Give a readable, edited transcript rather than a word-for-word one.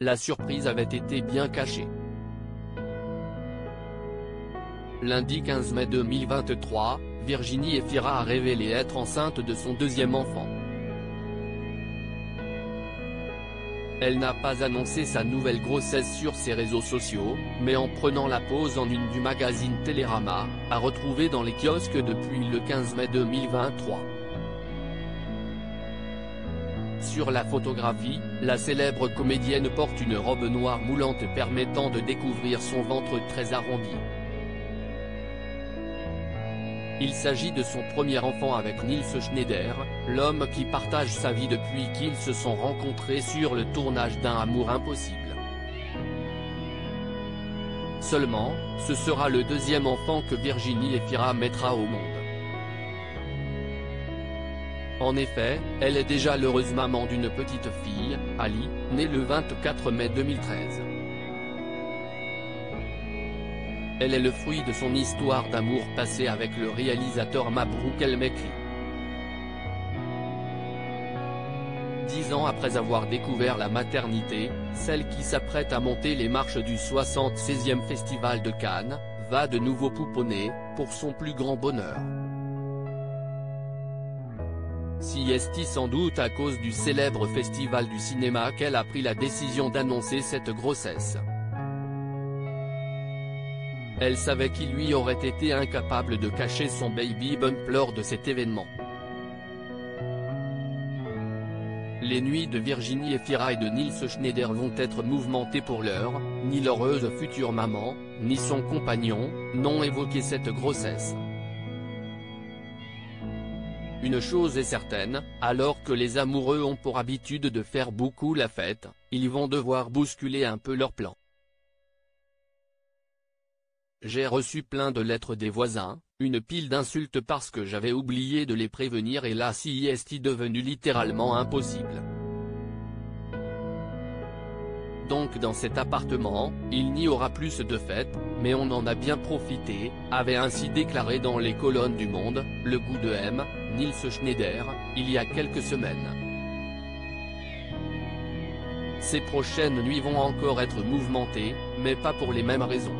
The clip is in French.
la surprise avait été bien cachée. Lundi 15 mai 2023, Virginie Efira a révélé être enceinte de son deuxième enfant. Elle n'a pas annoncé sa nouvelle grossesse sur ses réseaux sociaux, mais en prenant la pose en une du magazine Télérama, à retrouver dans les kiosques depuis le 15 mai 2023. Sur la photographie, la célèbre comédienne porte une robe noire moulante permettant de découvrir son ventre très arrondi. Il s'agit de son premier enfant avec Nils Schneider, l'homme qui partage sa vie depuis qu'ils se sont rencontrés sur le tournage d'Un amour impossible. Seulement, ce sera le deuxième enfant que Virginie Efira mettra au monde. En effet, elle est déjà l'heureuse maman d'une petite fille, Ali, née le 24 mai 2013. Elle est le fruit de son histoire d'amour passée avec le réalisateur Mabrouk El Mekri. 10 ans après avoir découvert la maternité, celle qui s'apprête à monter les marches du 76e Festival de Cannes, va de nouveau pouponner, pour son plus grand bonheur. Si est-il sans doute à cause du célèbre festival du cinéma qu'elle a pris la décision d'annoncer cette grossesse. Elle savait qu'il lui aurait été incapable de cacher son baby bump lors de cet événement. Les nuits de Virginie Efira et de Nils Schneider vont être mouvementées pour l'heure, ni l'heureuse future maman, ni son compagnon, n'ont évoqué cette grossesse. Une chose est certaine, alors que les amoureux ont pour habitude de faire beaucoup la fête, ils vont devoir bousculer un peu leurs plans. J'ai reçu plein de lettres des voisins, une pile d'insultes parce que j'avais oublié de les prévenir et là c'est devenu littéralement impossible. Donc dans cet appartement, il n'y aura plus de fêtes, mais on en a bien profité, avait ainsi déclaré dans les colonnes du Monde, le goût de M, Nils Schneider, il y a quelques semaines. Ces prochaines nuits vont encore être mouvementées, mais pas pour les mêmes raisons.